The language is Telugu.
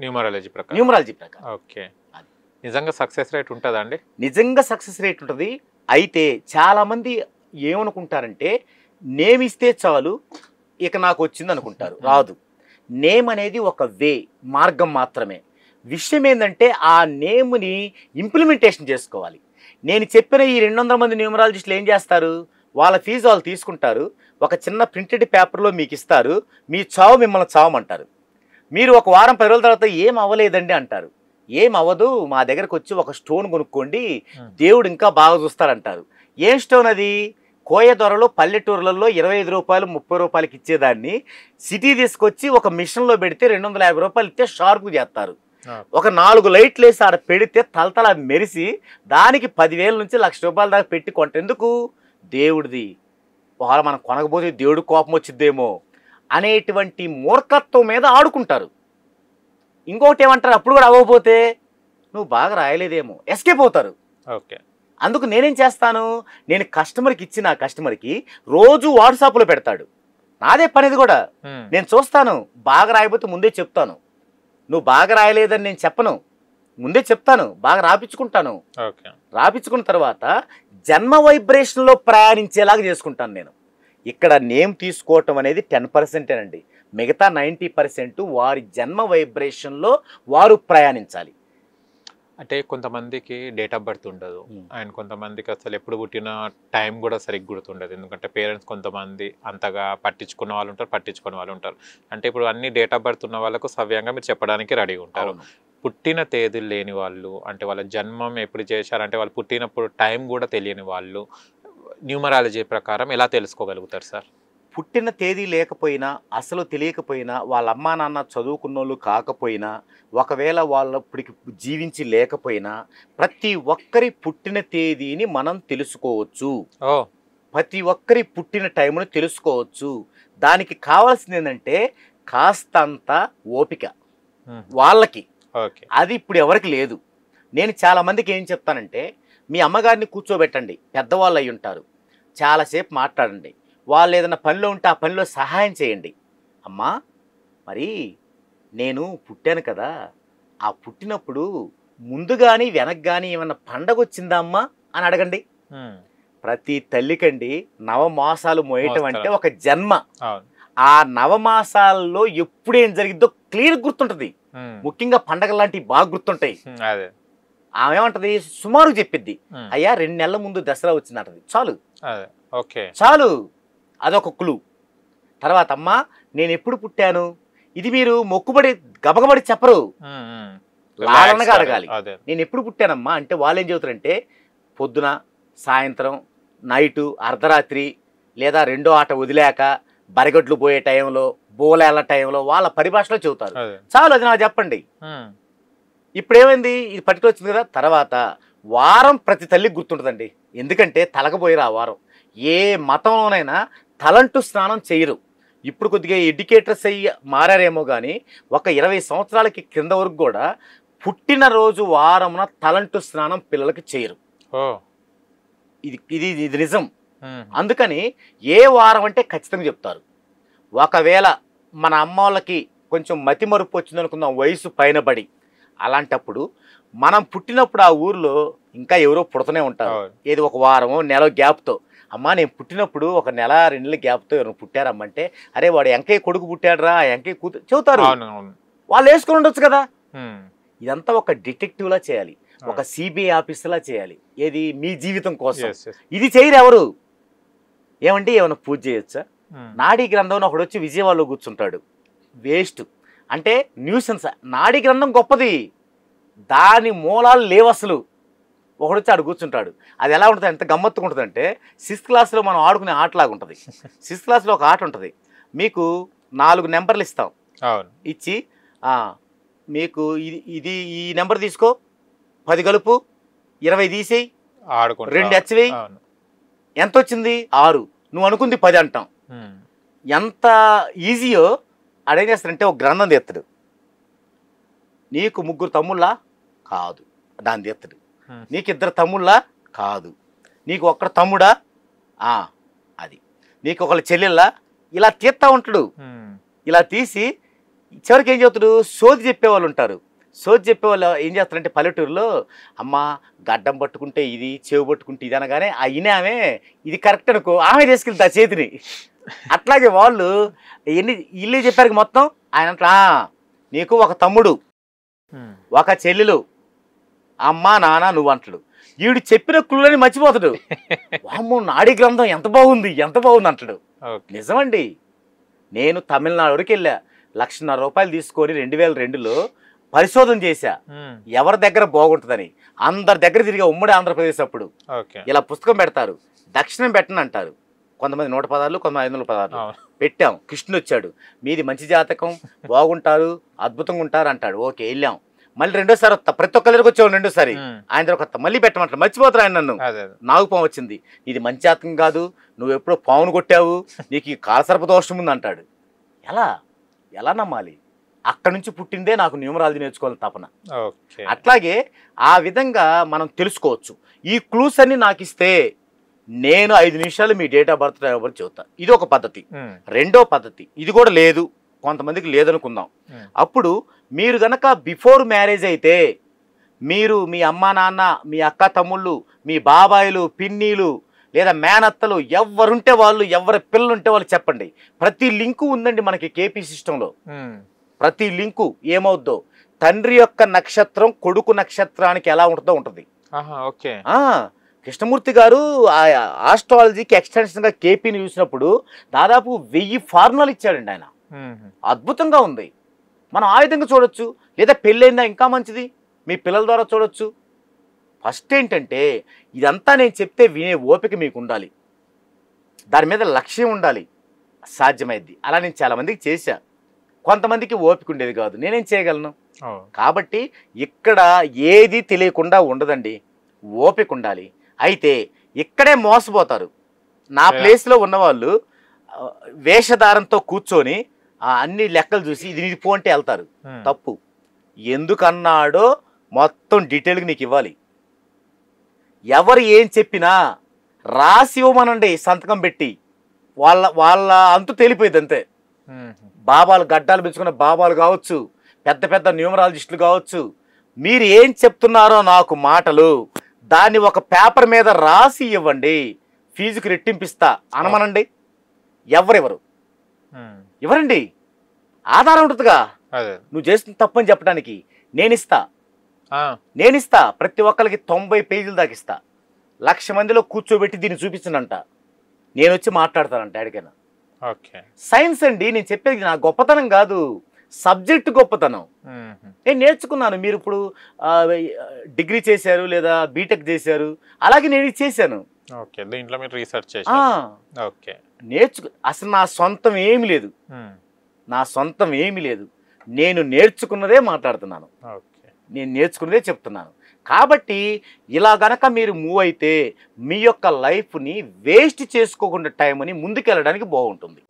న్యూమరాలజీ ప్రకారం. ఓకే. నిజంగా సక్సెస్ రేట్ ఉంటుందా అండి? నిజంగా సక్సెస్ రేట్ ఉంటుంది. అయితే చాలామంది ఏమనుకుంటారంటే నేమ్ ఇస్తే చాలు ఇక నాకు వచ్చింది అనుకుంటారు. రాదు. నేమ్ అనేది ఒక మార్గం మాత్రమే. విషయం ఏంటంటే ఆ నేమ్ని ఇంప్లిమెంటేషన్ చేసుకోవాలి. నేను చెప్పిన ఈ 200 మంది న్యూమరాలజిస్టులు ఏం చేస్తారు, వాళ్ళ ఫీజు వాళ్ళు తీసుకుంటారు, ఒక చిన్న ప్రింటెడ్ పేపర్లో మీకు ఇస్తారు, మీ చావు మిమ్మల్ని చావమంటారు. మీరు ఒక వారం 10 రోజుల తర్వాత ఏం అవ్వలేదండి అంటారు. ఏం అవ్వదు, మా దగ్గరకు వచ్చి ఒక స్టోన్ కొనుక్కోండి, దేవుడు ఇంకా బాగా చూస్తారంటారు. ఏం స్టోన్ అది? కోయ ధరలో పల్లెటూర్లలో 25 రూపాయలు 30 రూపాయలకి ఇచ్చేదాన్ని సిటీ తీసుకొచ్చి ఒక మిషన్లో పెడితే 250 రూపాయలు ఇస్తే షార్ప్ చేస్తారు. ఒక 4 లైట్లు వేసి ఆడ పెడితే తలతల మెరిసి దానికి 10,000 నుంచి 1,00,000 రూపాయల దాకా పెట్టి కొంటెందుకు? దేవుడిది. ఒకవేళ మనం కొనకపోతే దేవుడు కోపం వచ్చిద్దేమో అనేటువంటి మూర్ఖత్వం మీద ఆడుకుంటారు. ఇంకొకటి ఏమంటారు, అప్పుడు కూడా అవ్వకపోతే నువ్వు బాగా రాయలేదేమో, ఎస్కేప్ అవుతారు. ఓకే. అందుకు నేనేం చేస్తాను, నేను కస్టమర్కి ఇచ్చి నా కస్టమర్కి రోజు వాట్సాప్లో పెడతాడు. నాదే పనిది కూడా. నేను చూస్తాను, బాగా రాయకపోతే ముందే చెప్తాను. నువ్వు బాగా రాయలేదని నేను చెప్పను, ముందే చెప్తాను, బాగా రాపించుకుంటాను. రాపించుకున్న తర్వాత జన్మ వైబ్రేషన్లో ప్రయాణించేలాగా చేసుకుంటాను నేను. ఇక్కడ నేమ్ తీసుకోవటం అనేది 10% అండి. మిగతా 90% వారి జన్మ వైబ్రేషన్లో వారు ప్రయాణించాలి. అంటే కొంతమందికి డేట్ ఆఫ్ బర్త్ ఉండదు, అండ్ కొంతమందికి అసలు ఎప్పుడు పుట్టిన టైం కూడా సరిగ్గా గుర్తుండదు. ఎందుకంటే పేరెంట్స్ కొంతమంది అంతగా పట్టించుకున్న వాళ్ళు ఉంటారు, పట్టించుకునే వాళ్ళు ఉంటారు. అంటే ఇప్పుడు అన్ని డేట్ ఆఫ్ బర్త్ ఉన్న వాళ్ళకు సవ్యంగా మీరు చెప్పడానికి రెడీగా ఉంటారు. పుట్టిన తేదీలు లేని వాళ్ళు, అంటే వాళ్ళ జన్మం ఎప్పుడు చేశారంటే వాళ్ళు పుట్టినప్పుడు టైం కూడా తెలియని వాళ్ళు న్యూమరాలజీ ప్రకారం ఎలా తెలుసుకోగలుగుతారు సార్? పుట్టిన తేదీ లేకపోయినా, అసలు తెలియకపోయినా, వాళ్ళ అమ్మా నాన్న చదువుకున్నోళ్ళు కాకపోయినా, ఒకవేళ వాళ్ళప్పటికి జీవించి లేకపోయినా ప్రతి ఒక్కరి పుట్టిన తేదీని మనం తెలుసుకోవచ్చు. ప్రతి ఒక్కరి పుట్టిన టైంను తెలుసుకోవచ్చు. దానికి కావాల్సింది ఏంటంటే కాస్తంత ఓపిక వాళ్ళకి. అది ఇప్పుడు ఎవరికి లేదు. నేను చాలామందికి ఏం చెప్తానంటే, మీ అమ్మగారిని కూర్చోబెట్టండి, పెద్దవాళ్ళు అయి ఉంటారు, చాలాసేపు మాట్లాడండి, వాళ్ళు ఏదైనా పనిలో ఉంటే ఆ పనిలో సహాయం చేయండి. అమ్మా మరి నేను పుట్టాను కదా, ఆ పుట్టినప్పుడు ముందు కానీ వెనక్ కానీ ఏమన్నా పండగ వచ్చిందా అమ్మా అని అడగండి. ప్రతి తల్లికండి నవమాసాలు మోయటం అంటే ఒక జన్మ. ఆ నవమాసాల్లో ఎప్పుడేం జరిగిద్దో క్లియర్ గుర్తుంటుంది. ముఖ్యంగా పండగ లాంటివి బాగా గుర్తుంటాయి. ఆమె ఏమంటది, సుమారు చెప్పిద్ది, అయ్యా 2 నెలల ముందు దసరా వచ్చిందంటది. చాలు, చాలు, అదొక క్లూ. తర్వాత అమ్మా నేను ఎప్పుడు పుట్టాను, ఇది మీరు మొక్కుబడి గబగబడి చెప్పరు, లాలనగా అడగాలి. నేను ఎప్పుడు పుట్టానమ్మా అంటే వాళ్ళు ఏం చెబుతారంటే పొద్దున, సాయంత్రం, నైటు, అర్ధరాత్రి, లేదా 2వ ఆట వదిలేక, బరిగడ్లు పోయే టైంలో, బోలేళ్ళ టైంలో వాళ్ళ పరిభాషలో చెబుతారు. చాలు, అది నాకు చెప్పండి. ఇప్పుడు ఏమైంది, ఇది పట్టుకు వచ్చింది కదా. తర్వాత వారం ప్రతి తల్లికి గుర్తుంటుందండి. ఎందుకంటే తలకపోయారు ఆ వారం. ఏ మతంలోనైనా తలంటు స్నానం చేయరు. ఇప్పుడు కొద్దిగా ఎడ్యుకేటర్స్ అయ్యి మారారేమో కానీ ఒక 20 సంవత్సరాలకి కింద వరకు కూడా పుట్టినరోజు వారమున తలంటు స్నానం పిల్లలకి చేయరు. ఇది ఇది ఇది నిజం. అందుకని ఏ వారం అంటే ఖచ్చితంగా చెప్తారు. ఒకవేళ మన అమ్మ వాళ్ళకి కొంచెం మతి మరుపు వచ్చింది అనుకుందాం, వయసు పైన పడి, అలాంటప్పుడు మనం పుట్టినప్పుడు ఆ ఊర్లో ఇంకా ఎవరో పుడుతూనే ఉంటారు. ఏది ఒక వారమో నెల గ్యాప్తో, అమ్మా నేను పుట్టినప్పుడు ఒక నెల 2 నెలల గ్యాప్తో ఎవరు పుట్టారమ్మంటే, అరే వాడు ఎంకయ్య కొడుకు పుట్టాడురా, ఎంకయ్య కూతురు చెబుతారు. వాళ్ళు వేసుకొని ఉండొచ్చు కదా. ఇదంతా ఒక డిటెక్టివ్లా చేయాలి, ఒక సిబిఐ ఆఫీసర్లా చేయాలి. ఏది మీ జీవితం కోసం. ఇది చేయరు ఎవరు. ఏమంటే ఏమైనా పూజ చేయొచ్చా? నాడీ గ్రంథం ఒకడు వచ్చి విజయవాడలో కూర్చుంటాడు, వేస్ట్. అంటే న్యూసెన్స్. నాడీ గ్రంథం గొప్పది, దాని మూలాలు లేవు అసలు. ఒకడు వచ్చి ఆడు కూర్చుంటాడు. అది ఎలా ఉంటుంది, ఎంత గమ్మత్తుగా ఉంటుంది అంటే 6th క్లాస్లో మనం ఆడుకునే ఆటలాగా ఉంటుంది. 6th క్లాస్లో ఒక ఆట ఉంటుంది. మీకు 4 నెంబర్లు ఇస్తాం, ఇచ్చి మీకు ఇది ఈ నెంబర్ తీసుకో, 10 కలుపు, 20 తీసేయి, 2 హెచ్చవేయి, ఎంత వచ్చింది 6, నువ్వు అనుకుంది 10 అంటాం. ఎంత ఈజీయో ఆడేం చేస్తాడంటే ఒక గ్రంథం తీస్తాడు. నీకు 3 తమ్ముళ్ళా? కాదు, దాన్ని తీస్తాడు. నీకు 2 తమ్ముళ్ళా? కాదు. నీకు ఒక్కడ తమ్ముడా? అది. నీకు ఒకళ్ళ చెల్లెళ్ళా? ఇలా తీస్తా ఉంటాడు. ఇలా తీసి చివరికి ఏం చెప్తాడు, సోది చెప్పేవాళ్ళు ఉంటారు. సోది చెప్పేవాళ్ళు ఏం చేస్తారంటే పల్లెటూరులో, అమ్మ గడ్డం పట్టుకుంటే ఇది, చెవు పట్టుకుంటే ఇది అనగానే ఆమె ఇది కరెక్ట్ అనుకో, ఆమె తీసుకెళ్తా చేతిని. అట్లాగే వాళ్ళు ఇల్లు చెప్పారు మొత్తం. ఆయన అంటా, నీకు ఒక తమ్ముడు, ఒక చెల్లెలు, అమ్మ నాన్న నువ్వు అంటాడు. వీడు చెప్పిన క్లూలని మర్చిపోతాడు. వామ్మో నాడీ గ్రంథం ఎంత బాగుంది అంటాడు. నిజమండి. నేను తమిళనాడు వరకు వెళ్ళా, 1,50,000 రూపాయలు తీసుకొని 2002లో పరిశోధన చేశా ఎవరి దగ్గర బాగుంటుందని. అందరి దగ్గర తిరిగా, ఉమ్మడి ఆంధ్రప్రదేశ్. అప్పుడు ఇలా పుస్తకం పెడతారు, దక్షిణం పెట్టను అంటారు. కొంతమంది 100 పదాలు, కొంతమంది 500 పదాలు పెట్టాం. కృష్ణుడు వచ్చాడు, మీది మంచి జాతకం, బాగుంటారు, అద్భుతంగా ఉంటారు అంటాడు. ఓకే వెళ్ళాం. మళ్ళీ రెండోసారి వస్తా, ప్రతి ఒక్క దగ్గరకు వచ్చావు రెండోసారి. ఆయన దగ్గర కొత్త మళ్ళీ పెట్టమంటారు, మర్చిపోతారు ఆయన. నన్ను నాగుపాము వచ్చింది, ఇది మంచి జాతకం కాదు, నువ్వు ఎప్పుడో పావును కొట్టావు, నీకు ఈ కాలసర్ప దోషం ఉంది అంటాడు. ఎలా నమ్మాలి? అక్కడి నుంచి పుట్టిందే నాకు న్యూమరాలజీ నేర్చుకోవాలి తపన. అట్లాగే ఆ విధంగా మనం తెలుసుకోవచ్చు. ఈ క్లూస్ అన్ని నాకు ఇస్తే నేను 5 నిమిషాలు మీ డేట్ ఆఫ్ బర్త్ చెబుతా. ఇది ఒక పద్ధతి. రెండో పద్ధతి, ఇది కూడా లేదు, కొంతమందికి లేదనుకుందాం. అప్పుడు మీరు గనక బిఫోర్ మ్యారేజ్ అయితే, మీరు మీ అమ్మా నాన్న, మీ అక్క తమ్ముళ్ళు, మీ బాబాయిలు, పిన్నీలు లేదా మేనత్తలు ఎవరుంటే వాళ్ళు, ఎవరి పిల్లలుంటే వాళ్ళు చెప్పండి. ప్రతి లింకు ఉందండి మనకి కేపీ సిస్టంలో. ప్రతి లింకు ఏమవుద్దో, తండ్రి యొక్క నక్షత్రం కొడుకు నక్షత్రానికి ఎలా ఉంటుందో ఉంటుంది. కృష్ణమూర్తి గారు ఆస్ట్రాలజీకి ఎక్స్టెన్షన్గా కేపీని చూసినప్పుడు దాదాపు 1000 ఫార్ములాలు ఇచ్చాడండి ఆయన. అద్భుతంగా ఉంది. మనం ఆ విధంగా చూడొచ్చు. లేదా పెళ్ళైందా ఇంకా మంచిది, మీ పిల్లల ద్వారా చూడొచ్చు. ఫస్ట్ ఏంటంటే ఇదంతా నేను చెప్తే వినే ఓపిక మీకు ఉండాలి, దాని మీద లక్ష్యం ఉండాలి, సాధ్యమైద్ది. అలా నేను చాలామందికి చేశా. కొంతమందికి ఓపిక ఉండేది కాదు, నేనేం చేయగలను. కాబట్టి ఇక్కడ ఏది తెలియకుండా ఉండదండి, ఓపిక ఉండాలి. అయితే ఇక్కడే మోసపోతారు. నా ప్లేస్లో ఉన్నవాళ్ళు వేషధారంతో కూర్చొని అన్ని లెక్కలు చూసి ఇది నీది పో అంటే వెళ్తారు. తప్పు. ఎందుకన్నాడో మొత్తం డీటెయిల్గా నీకు ఇవ్వాలి. ఎవరు ఏం చెప్పినా రాసి ఇవ్వమనండి, సంతకం పెట్టి. వాళ్ళ అంతు తెలిపోయింది అంతే. బాబాలు గడ్డాలు పెంచుకున్న బాబాలు కావచ్చు, పెద్ద పెద్ద న్యూమరాలజిస్టులు కావచ్చు, మీరు ఏం చెప్తున్నారో నాకు మాటలు దాన్ని ఒక పేపర్ మీద రాసి ఇవ్వండి, ఫీజుకి రెట్టింపిస్తా అనమనండి. ఎవరెవరు ఎవరండి? ఆధారం ఉంటుందిగా, నువ్వు చేస్తున్న తప్పని చెప్పడానికి. నేనిస్తా ప్రతి ఒక్కరికి 90 పేజీలు దాకా ఇస్తా. 1,00,000 మందిలో కూర్చోబెట్టి దీన్ని చూపించనంట, నేను వచ్చి మాట్లాడతానంట ఎక్కడికైనా. సైన్స్ అండి నేను చెప్పేది, నా గొప్పతనం కాదు, సబ్జెక్ట్ గొప్పతనం. నేను నేర్చుకున్నాను. మీరు ఇప్పుడు డిగ్రీ చేశారు లేదా బీటెక్ చేశారు, అలాగే నేను ఇది చేశాను. అసలు నా సొంతం ఏమి లేదు, నేను నేర్చుకున్నదే మాట్లాడుతున్నాను, నేను నేర్చుకున్నదే చెప్తున్నాను. కాబట్టి ఇలా గనక మీరు మూవ్ అయితే మీ యొక్క లైఫ్ని వేస్ట్ చేసుకోకుండా టైంని ముందుకెళ్ళడానికి బాగుంటుంది.